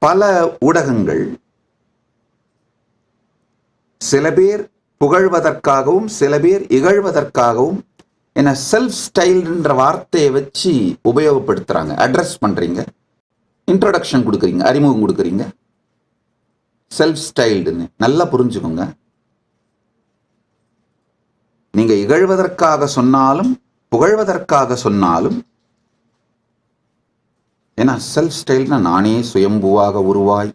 பல ஊடகங்கள் சில பேர் புகழ்வதற்காகவும் சில பேர் இகழ்வதற்காகவும் என்ன செல்ஃப் ஸ்டைல்ன்ற வார்த்தையை வச்சு உபயோகப்படுத்துறாங்க. அட்ரஸ் பண்றீங்க, இன்ட்ரோடக்ஷன் கொடுக்குறீங்க, அறிமுகம் கொடுக்குறீங்க, செல்ஃப் ஸ்டைல்டுன்னு. நல்லா புரிஞ்சுக்கோங்க, நீங்க இகழ்வதற்காக சொன்னாலும் புகழ்வதற்காக சொன்னாலும், ஏன்னா செல்ஃப் ஸ்டைல்னா நானே சுயம்புவாக உருவாய்,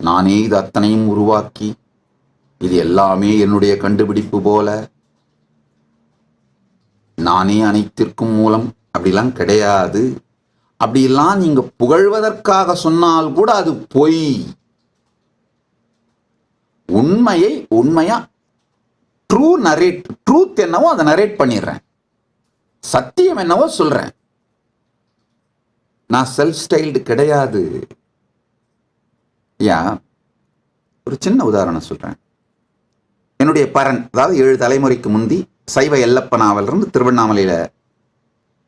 நானே இது அத்தனையும் உருவாக்கி, இது எல்லாமே என்னுடைய கண்டுபிடிப்பு போல, நானே அனைத்திற்கும் மூலம், அப்படிலாம் கிடையாது. அப்படிலாம் நீங்க புகழ்வதற்காக சொன்னால் கூட அது பொய். உண்மையை உண்மையா ட்ரூத் என்னவோ அதை நரேட் பண்ணிடுறேன், சத்தியம் என்னவோ சொல்றேன். நான் செல்ஃப் ஸ்டைல்டு கிடையாது. ஒரு சின்ன உதாரணம் சொல்றேன். என்னுடைய பரன், அதாவது 7 தலைமுறைக்கு முந்தி சைவ எல்லப்ப நாவலர்ந்து திருவண்ணாமலையில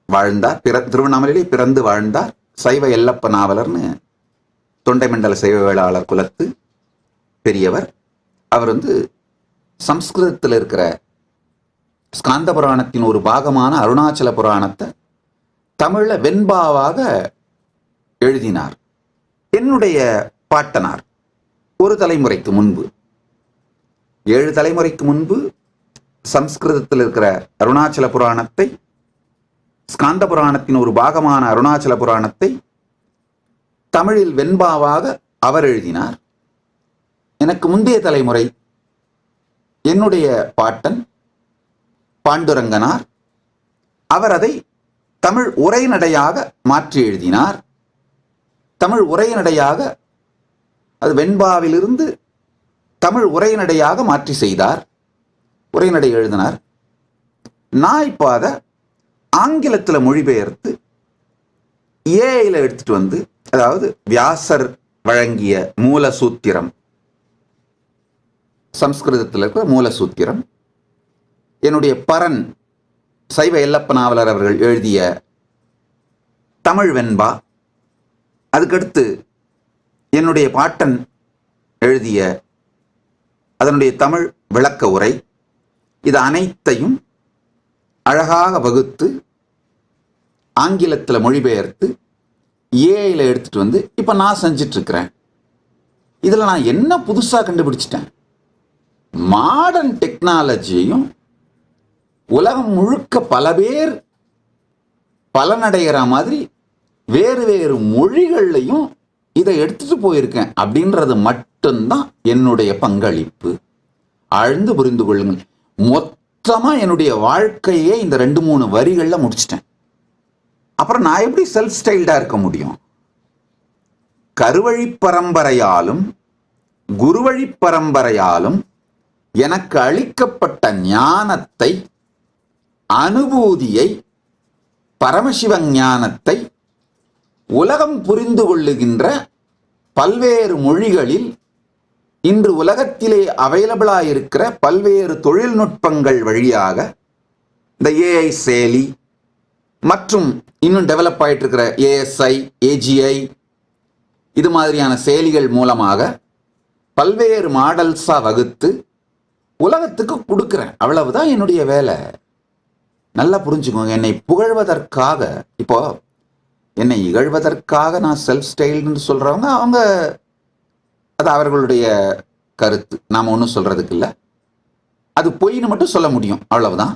வாழ்ந்தார். திருவண்ணாமலையிலே பிறந்து வாழ்ந்தார். சைவ எல்லப்ப நாவலர்னு தொண்டை மண்டல சைவ வேளாளர் குலத்து பெரியவர். அவர் சம்ஸ்கிருதத்தில் இருக்கிற ஸ்காந்த புராணத்தின் ஒரு பாகமான அருணாச்சல புராணத்தை தமிழ்ல வெண்பாவாக எழுதினார். என்னுடைய பாட்டனார் ஒரு தலைமுறைக்கு முன்பு, 7 தலைமுறைக்கு முன்பு சம்ஸ்கிருதத்தில் இருக்கிற அருணாச்சல புராணத்தை, ஸ்காந்த புராணத்தின் ஒரு பாகமான அருணாச்சல புராணத்தை தமிழில் வெண்பாவாக அவர் எழுதினார். எனக்கு முந்தைய தலைமுறை என்னுடைய பாட்டன் பாண்டுரங்கனார், அவர் அதை தமிழ் உரைநடையாக மாற்றி எழுதினார். தமிழ் உரைநடையாக, அது வெண்பாவிலிருந்து தமிழ் உரைநடையாக மாற்றி செய்தார், உரைநடை எழுதினார். நான் இப்போ அதை ஆங்கிலத்தில் மொழிபெயர்த்து ஏஐல எடுத்துட்டு அதாவது வியாசர் வழங்கிய மூலசூத்திரம், சம்ஸ்கிருதத்தில் இருக்கிற மூலசூத்திரம், என்னுடைய பரன் சைவ எல்லப்ப நாவலர் அவர்கள் எழுதிய தமிழ் வெண்பா, அதுக்கடுத்து என்னுடைய பாட்டன் எழுதிய அதனுடைய தமிழ் விளக்க உரை, இது அனைத்தையும் அழகாக வகுத்து ஆங்கிலத்தில் மொழிபெயர்த்து ஏஐல எடுத்துட்டு இப்போ நான் செஞ்சிட்டு இருக்கிறேன். இதில் நான் என்ன புதுசாக கண்டுபிடிச்சிட்டேன்? மாடர்ன் டெக்னாலஜியையும் உலகம் முழுக்க பல பேர் பலனடைகிற மாதிரி வேறு வேறு மொழிகள்லையும் இதை எடுத்துட்டு போயிருக்கேன் அப்படின்றது மட்டும்தான் என்னுடைய பங்களிப்பு. ஆழ்ந்து புரிந்து கொள்ளுங்கள். மொத்தமா என்னுடைய வாழ்க்கையே இந்த 2-3 வரிகள்ல முடிச்சிட்டேன். அப்புறம் நான் எப்படி செல்ஃப் ஸ்டைல்டா இருக்க முடியும்? கருவழி பரம்பரையாலும் குருவழி பரம்பரையாலும் எனக்கு அளிக்கப்பட்ட ஞானத்தை, அனுபூதியை, பரமசிவ ஞானத்தை உலகம் புரிந்து கொள்ளுகின்ற பல்வேறு மொழிகளில் இன்று உலகத்திலே அவைலபிளாக இருக்கிற பல்வேறு தொழில்நுட்பங்கள் வழியாக, இந்த ஏஐ செயலி மற்றும் இன்னும் டெவலப் ஆகிட்டு இருக்கிற ஏஎஸ்ஐ, ஏஜிஐ, இது மாதிரியான செயலிகள் மூலமாக பல்வேறு மாடல்ஸாக வகுத்து உலகத்துக்கு கொடுக்குறேன். அவ்வளவுதான் என்னுடைய வேலை. நல்லா புரிஞ்சுக்கோங்க. என்னை புகழ்வதற்காக, இப்போ என்னை இகழ்வதற்காக நான் செல்ஃப் ஸ்டைல்னு சொல்றவங்க, அவங்க அது அவர்களுடைய கருத்து, நாம ஒன்றும் சொல்றதுக்கு இல்லை. அது பொய்னு மட்டும் சொல்ல முடியும், அவ்வளவுதான்.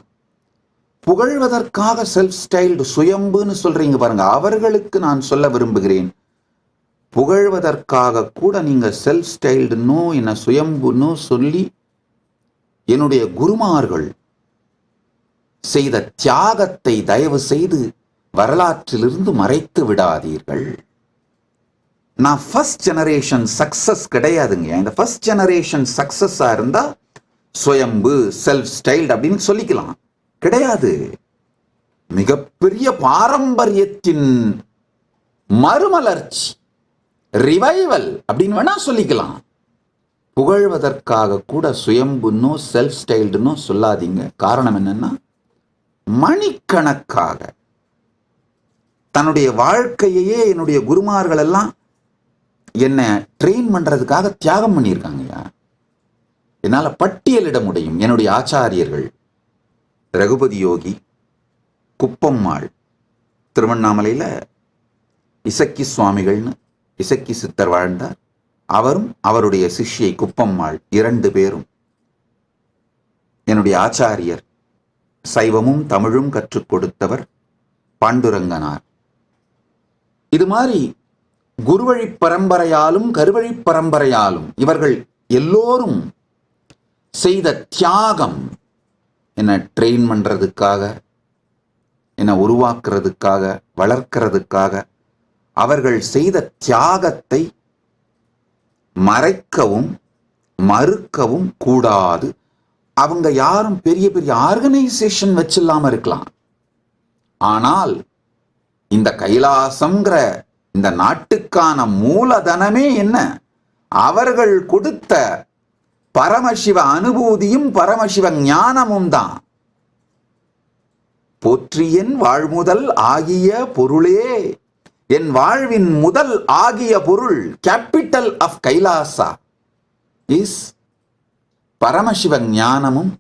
புகழ்வதற்காக செல்ஃப் ஸ்டைல்டு சுயம்புன்னு சொல்றீங்க பாருங்க, அவர்களுக்கு நான் சொல்ல விரும்புகிறேன், புகழ்வதற்காக கூட நீங்க செல்ஃப் ஸ்டைல்டுன்னோ என்ன சுயம்புன்னோ சொல்லி என்னுடைய குருமார்கள் செய்த தியாகத்தை தயவு செய்து வரலாற்றிலிருந்து மறைத்து விடாதீர்கள். நான் ஃபர்ஸ்ட் ஜெனரேஷன் சக்சஸ் கிடையாதுங்க. இந்த ஃபர்ஸ்ட் ஜெனரேஷன் சக்சஸா இருந்தா சுயம்பு, செல்ஃப் ஸ்டைல்டு அப்படின்னு சொல்லிக்கலாம். கிடையாது. மிகப்பெரிய பாரம்பரியத்தின் மறுமலர்ச்சி, ரிவைவல் அப்படின்னு வேணா சொல்லிக்கலாம். புகழ்வதற்காக கூட சுயம்புன்னோ செல்ஃப் ஸ்டைல்டுன்னோ சொல்லாதீங்க. காரணம் என்னன்னா, மணிக்கணக்காக தன்னுடைய வாழ்க்கையே என்னுடைய குருமார்கள் எல்லாம் என்னை ட்ரெயின் பண்றதுக்காக தியாகம் பண்ணியிருக்காங்கய்யா. என்னால பட்டியலிட முடியும். என்னுடைய ஆச்சாரியர்கள் ரகுபதி யோகி, குப்பம்மாள், திருவண்ணாமலையில இசக்கி சுவாமிகள்னு இசக்கி சித்தர் வாழ்ந்தார். அவரும் அவருடைய சிஷ்யை குப்பம்மாள் 2 பேரும் என்னுடைய ஆச்சாரியர். சைவமும் தமிழும் கற்றுக் கொடுத்தவர் பாண்டுரங்கனார். இது மாதிரி குருவழி பரம்பரையாலும் கருவழி பரம்பரையாலும் இவர்கள் எல்லோரும் செய்த தியாகம், என்னை ட்ரெயின் பண்றதுக்காக, என்னை உருவாக்குறதுக்காக, வளர்க்கிறதுக்காக அவர்கள் செய்த தியாகத்தை மறைக்கவும் மறுக்கவும் கூடாது. அவங்க யாரும் பெரிய பெரிய ஆர்கனைசேஷன் வச்சில்லாம இருக்கலாம். ஆனால் இந்த கைலாசம்ங்கிற இந்த நாட்டுக்கான மூலதனமே என்ன? அவர்கள் கொடுத்த பரமசிவ அனுபூதியும் பரமசிவ ஞானமும் தான். போற்றியன் வாழ்முதல் ஆகிய பொருளே, என் வாழ்வின் முதல் ஆகிய பொருள், கேபிட்டல் ஆஃப் கைலாசா இஸ் பரமசிவ ஞானமும்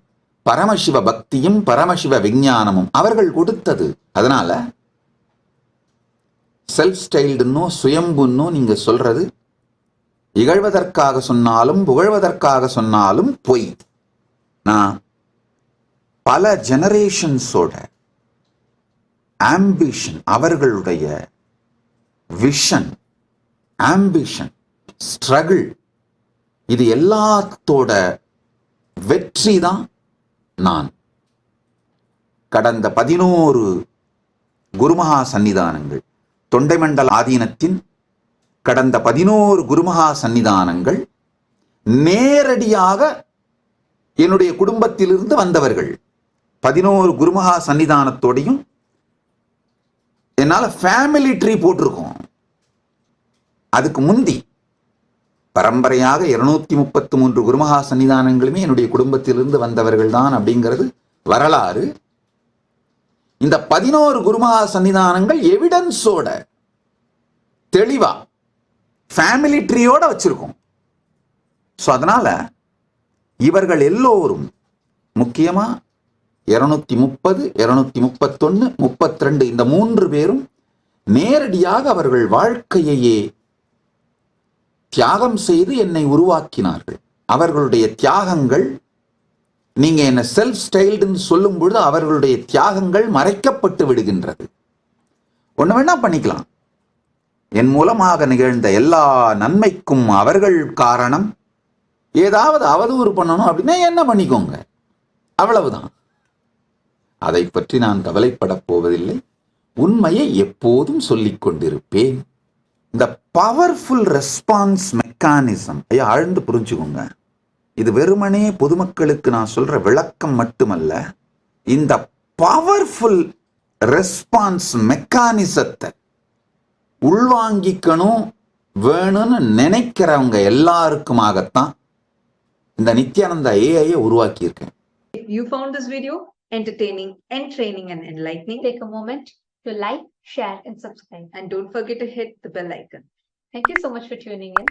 பரமசிவ பக்தியும் பரமசிவ விஞ்ஞானமும் அவர்கள் கொடுத்தது. அதனால செல்ஃப் ஸ்டைல்டுன்னோ சுயம்புன்னோ நீங்க சொல்றது இகழ்வதற்காக சொன்னாலும் புகழ்வதற்காக சொன்னாலும் பொய். நான் பல ஜெனரேஷன்ஸோட ஆம்பிஷன், அவர்களுடைய விஷன், ஆம்பிஷன், ஸ்ட்ரகிள், இது எல்லாத்தோட வெற்றி தான் நான். கடந்த 11 குருமகா சன்னிதானங்கள், தொண்டைமண்டல ஆதீனத்தின் கடந்த 11 குருமகா சன்னிதானங்கள் நேரடியாக என்னுடைய குடும்பத்திலிருந்து வந்தவர்கள். 11 குருமகா சன்னிதானத்தோடையும் என்னால ஃபேமிலி ட்ரீ போட்டிருக்கோம். அதுக்கு முந்தி பரம்பரையாக 233 குருமகா சன்னிதானங்களுமே என்னுடைய குடும்பத்திலிருந்து வந்தவர்கள் தான் அப்படிங்கிறது வரலாறு. இந்த 11 குருமகா சன்னிதானங்கள் எவிடன்ஸோட தெளிவா ஃபேமிலி ட்ரீயோட வச்சிருக்கோம். ஸோ அதனால இவர்கள் எல்லோரும் முக்கியமா 230, 231, 32 இந்த 3 பேரும் நேரடியாக அவர்கள் வாழ்க்கையையே தியாகம் செய்து என்னை உருவாக்கினார்கள். அவர்களுடைய தியாகங்கள், நீங்க என்ன செல்ஃப் ஸ்டைல்டுன்னு சொல்லும் பொழுது அவர்களுடைய தியாகங்கள் மறைக்கப்பட்டு விடுகின்றது. ஒண்ணு வேணா பண்ணிக்கலாம். என் மூலமாக நிகழ்ந்த எல்லா நன்மைக்கும் அவர்கள் காரணம். ஏதாவது அவதூறு பண்ணணும் அப்படின்னா என்ன பண்ணிக்கோங்க, அவ்வளவுதான். அதை பற்றி நான் கவலைப்பட போவதில்லை. உண்மையை எப்போதும் சொல்லிக் கொண்டிருப்பேன். இந்த பவர்ஃபுல் ரெஸ்பான்ஸ் மெக்கானிசம் ஆழ்ந்து புரிஞ்சுக்கோங்க. இது வெறுமனே பொதுமக்களுக்கு நான் சொல்ற விளக்கம் மட்டுமல்ல. இந்த பவர்ஃபுல் ரெஸ்பான்ஸ் மெக்கானிசத்தை உள்வாங்கிக்கணும் வேணும்னு நினைக்கிறவங்க எல்லாருக்குமாகத்தான் இந்த நித்யானந்தா ஏஐயை உருவாக்கி இருக்கேன். You found this video entertaining, entraining and enlightening. Take a moment to like, share and subscribe. And don't forget to hit the bell icon. Thank you so much for tuning in.